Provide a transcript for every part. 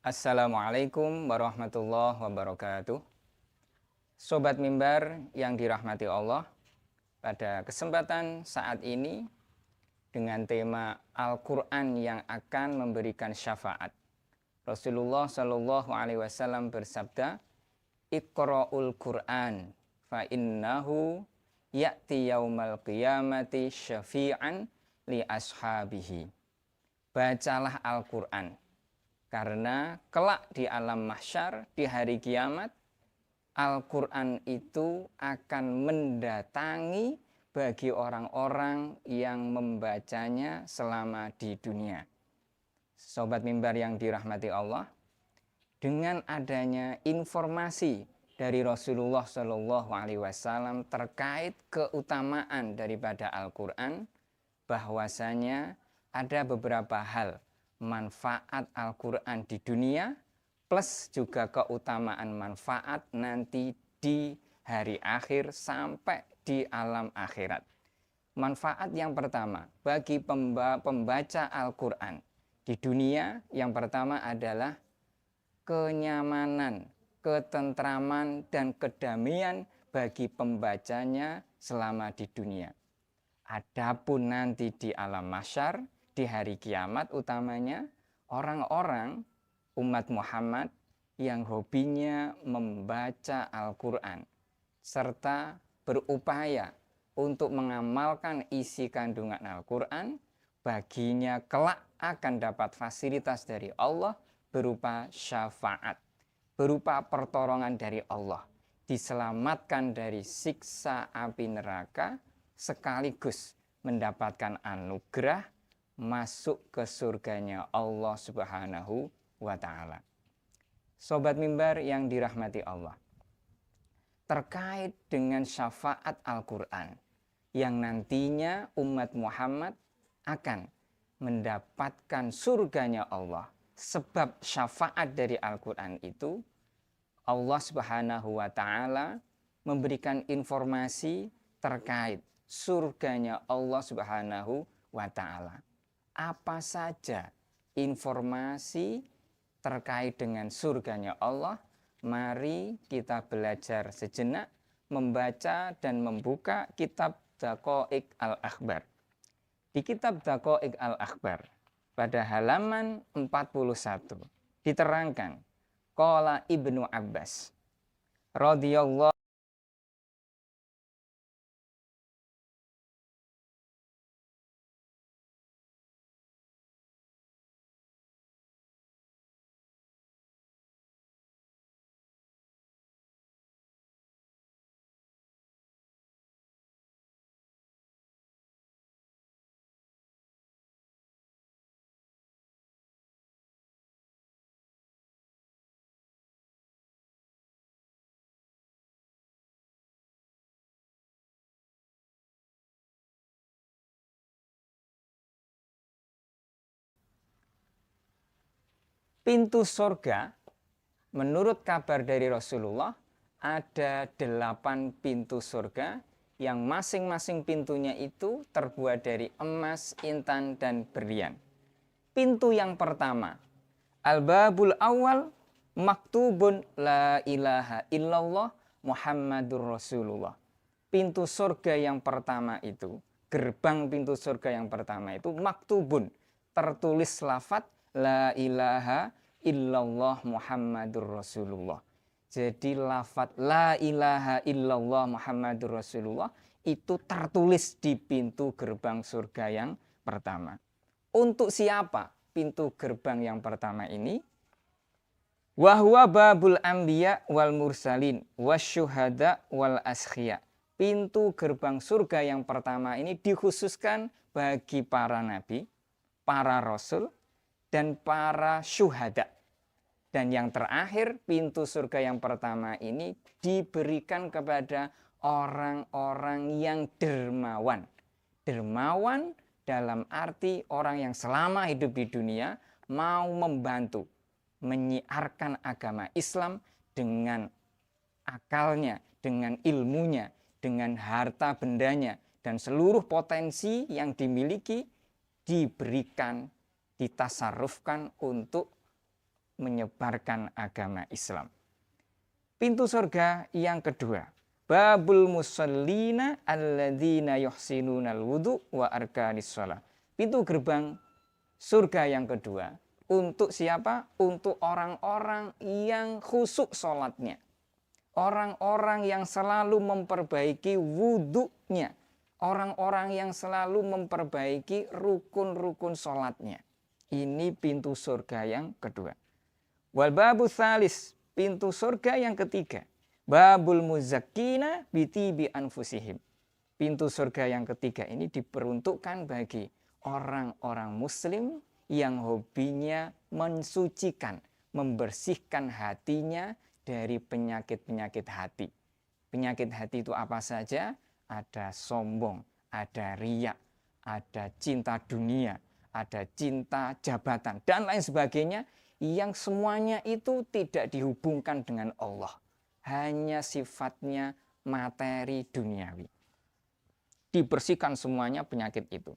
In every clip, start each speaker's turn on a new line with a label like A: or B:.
A: Assalamualaikum warahmatullahi wabarakatuh. Sobat Mimbar yang dirahmati Allah, pada kesempatan saat ini dengan tema Al-Quran yang akan memberikan syafaat. Rasulullah Shallallahu Alaihi Wasallam bersabda, Iqra'ul Quran fa innahu ya'ti yaumal qiyamati syafi'an li ashabihi. Bacalah Al-Quran, karena kelak di alam mahsyar, di hari kiamat, Al-Quran itu akan mendatangi bagi orang-orang yang membacanya selama di dunia. Sobat Mimbar yang dirahmati Allah, dengan adanya informasi dari Rasulullah Shallallahu Alaihi Wasallam terkait keutamaan daripada Al-Quran, bahwasanya ada beberapa hal manfaat Al-Quran di dunia plus juga keutamaan manfaat nanti di hari akhir sampai di alam akhirat. Manfaat yang pertama bagi pembaca Al-Quran di dunia, yang pertama adalah kenyamanan, ketentraman, dan kedamaian bagi pembacanya selama di dunia. Adapun nanti di alam mahsyar, di hari kiamat utamanya, orang-orang umat Muhammad yang hobinya membaca Al-Quran serta berupaya untuk mengamalkan isi kandungan Al-Quran, baginya kelak akan dapat fasilitas dari Allah berupa syafaat, berupa pertolongan dari Allah, diselamatkan dari siksa api neraka, sekaligus mendapatkan anugerah masuk ke surganya Allah Subhanahu wa Ta'ala. Sobat Mimbar yang dirahmati Allah, terkait dengan syafaat Al-Quran yang nantinya umat Muhammad akan mendapatkan surganya Allah, sebab syafaat dari Al-Quran itu, Allah Subhanahu wa Ta'ala memberikan informasi terkait surganya Allah Subhanahu wa Ta'ala. Apa saja informasi terkait dengan surganya Allah? Mari kita belajar sejenak, membaca dan membuka kitab Daqaiq Al-Akhbar. Di kitab Daqaiq Al-Akhbar pada halaman 41 diterangkan, qala Ibnu Abbas radhiyallahu pintu surga, menurut kabar dari Rasulullah, ada 8 pintu surga yang masing-masing pintunya itu terbuat dari emas, intan, dan berlian. Pintu yang pertama, Al-Babul Awal maktubun la ilaha illallah Muhammadur Rasulullah. Pintu surga yang pertama itu, gerbang pintu surga yang pertama itu maktubun, tertulis lafaz la ilaha illallah Muhammadur Rasulullah. Jadi lafaz la ilaha illallah Muhammadur Rasulullah itu tertulis di pintu gerbang surga yang pertama. Untuk siapa pintu gerbang yang pertama ini? Wahwa babul anbiya wal mursalin wasyuhada wal askhia. Pintu gerbang surga yang pertama ini dikhususkan bagi para nabi, para rasul, dan para syuhada. Dan yang terakhir, pintu surga yang pertama ini diberikan kepada orang-orang yang dermawan. Dermawan dalam arti orang yang selama hidup di dunia mau membantu menyiarkan agama Islam dengan akalnya, dengan ilmunya, dengan harta bendanya, dan seluruh potensi yang dimiliki diberikan, ditasarrufkan untuk menyebarkan agama Islam. Pintu surga yang kedua, babul musallina alladzina yuhsinunal wudu wa arkanis shalah. Pintu gerbang surga yang kedua untuk siapa? Untuk orang-orang yang khusyuk sholatnya. Orang-orang yang selalu memperbaiki wudunya. Orang-orang yang selalu memperbaiki rukun-rukun sholatnya. Ini pintu surga yang kedua. Wal babu tsalis, pintu surga yang ketiga, babul muzakkina bitibi anfusihim. Pintu surga yang ketiga ini diperuntukkan bagi orang-orang muslim yang hobinya mensucikan, membersihkan hatinya dari penyakit-penyakit hati. Penyakit hati itu apa saja? Ada sombong, ada riya, ada cinta dunia, ada cinta jabatan, dan lain sebagainya, yang semuanya itu tidak dihubungkan dengan Allah. Hanya sifatnya materi duniawi. Dibersihkan semuanya penyakit itu.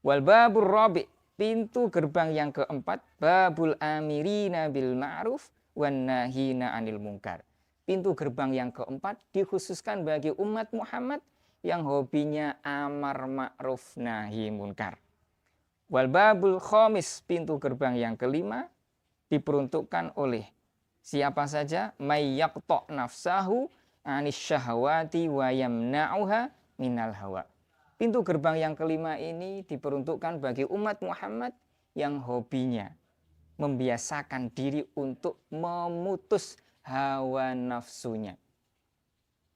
A: Wal babur rabi, pintu gerbang yang keempat, babul amirina bil ma'ruf wan nahina 'anil munkar. Pintu gerbang yang keempat dikhususkan bagi umat Muhammad yang hobinya amar ma'ruf nahi munkar. Wal babul khamis, pintu gerbang yang kelima diperuntukkan oleh siapa saja? May yaqta nafsahu anis syahwati wa yamna'uha minal hawa. Pintu gerbang yang kelima ini diperuntukkan bagi umat Muhammad yang hobinya membiasakan diri untuk memutus hawa nafsunya.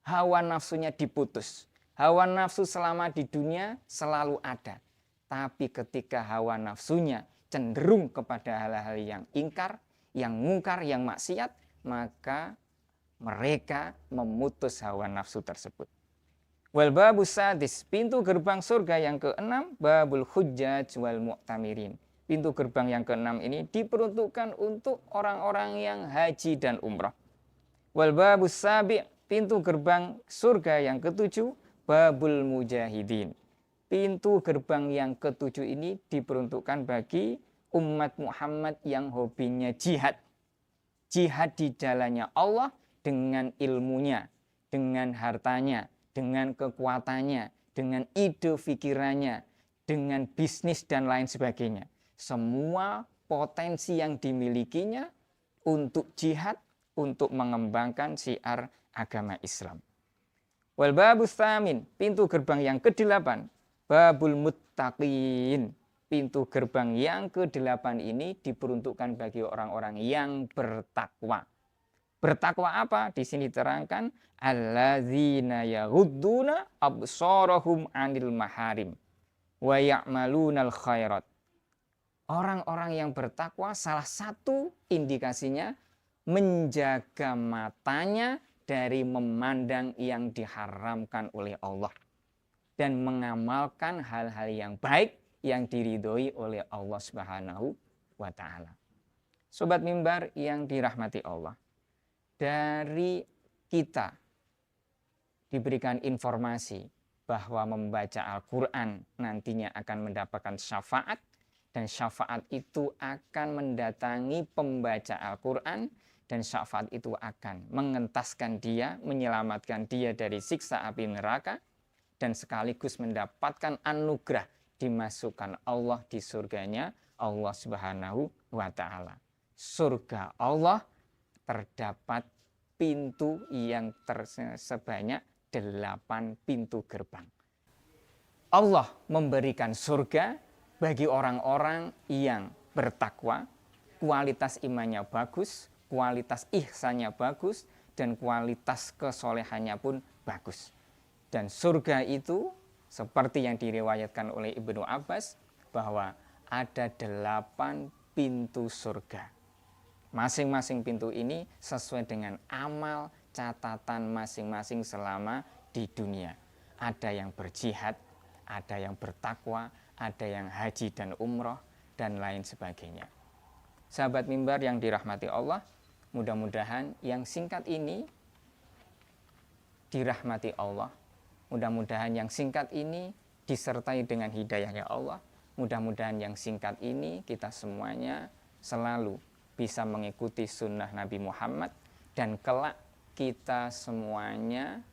A: Hawa nafsunya diputus. Hawa nafsu selama di dunia selalu ada. Tapi ketika hawa nafsunya cenderung kepada hal-hal yang ingkar, yang mungkar, yang maksiat, maka mereka memutus hawa nafsu tersebut. Wal babu sadis, pintu gerbang surga yang keenam, babul hujjaj wal mu'tamirin. Pintu gerbang yang keenam ini diperuntukkan untuk orang-orang yang haji dan umrah. Wal babu sabi, pintu gerbang surga yang ketujuh, babul mujahidin. Pintu gerbang yang ketujuh ini diperuntukkan bagi umat Muhammad yang hobinya jihad. Jihad di jalannya Allah dengan ilmunya, dengan hartanya, dengan kekuatannya, dengan ide pikirannya, dengan bisnis dan lain sebagainya. Semua potensi yang dimilikinya untuk jihad, untuk mengembangkan syiar agama Islam. Wal babus tsamin, pintu gerbang yang ke-8, babul muttaqin. Pintu gerbang yang ke-8 ini diperuntukkan bagi orang-orang yang bertakwa. Bertakwa apa? Di sini terangkan alladzina yaghudduna absarahum 'anil maharim wa ya'malunal khairat. Orang-orang yang bertakwa salah satu indikasinya menjaga matanya dari memandang yang diharamkan oleh Allah dan mengamalkan hal-hal yang baik yang diridhoi oleh Allah Subhanahu wa taala. Sobat mimbar yang dirahmati Allah, dari kita diberikan informasi bahwa membaca Al-Quran nantinya akan mendapatkan syafaat, dan syafaat itu akan mendatangi pembaca Al-Quran, dan syafaat itu akan mengentaskan dia, menyelamatkan dia dari siksa api neraka, dan sekaligus mendapatkan anugerah dimasukkan Allah di surganya Allah Subhanahu wa taala. Surga Allah terdapat pintu yang sebanyak 8 pintu gerbang. Allah memberikan surga bagi orang-orang yang bertakwa, kualitas imannya bagus, kualitas ihsannya bagus, dan kualitas kesolehannya pun bagus. Dan surga itu seperti yang diriwayatkan oleh Ibnu Abbas bahwa ada 8 pintu surga. Masing-masing pintu ini sesuai dengan amal catatan masing-masing selama di dunia. Ada yang berjihad, ada yang bertakwa, ada yang haji dan umroh, dan lain sebagainya. Sahabat mimbar yang dirahmati Allah, mudah-mudahan yang singkat ini dirahmati Allah. Mudah-mudahan yang singkat ini disertai dengan hidayahnya Allah. Mudah-mudahan yang singkat ini kita semuanya selalu bisa mengikuti sunnah Nabi Muhammad, dan kelak kita semuanya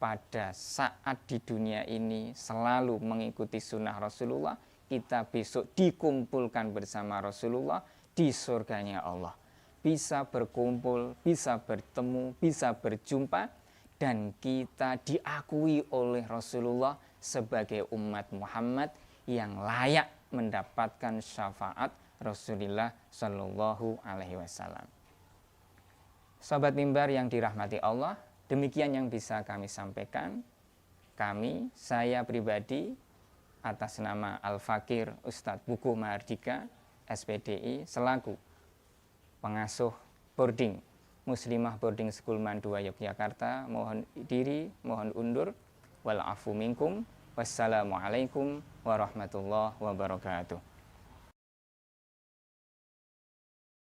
A: pada saat di dunia ini selalu mengikuti sunnah Rasulullah, kita besok dikumpulkan bersama Rasulullah di surganya Allah. Bisa berkumpul, bisa bertemu, bisa berjumpa, dan kita diakui oleh Rasulullah sebagai umat Muhammad yang layak mendapatkan syafaat Rasulullah Shallallahu Alaihi Wasallam. Sobat Mimbar yang dirahmati Allah, demikian yang bisa kami sampaikan. Saya pribadi, atas nama Al-Fakir Ustadz Buku Mahardika, SPDI, selaku pengasuh boarding Muslimah Boarding School Mandua Yogyakarta, mohon diri, mohon undur. Wal afu minkum. Wassalamualaikum warahmatullahi wabarakatuh.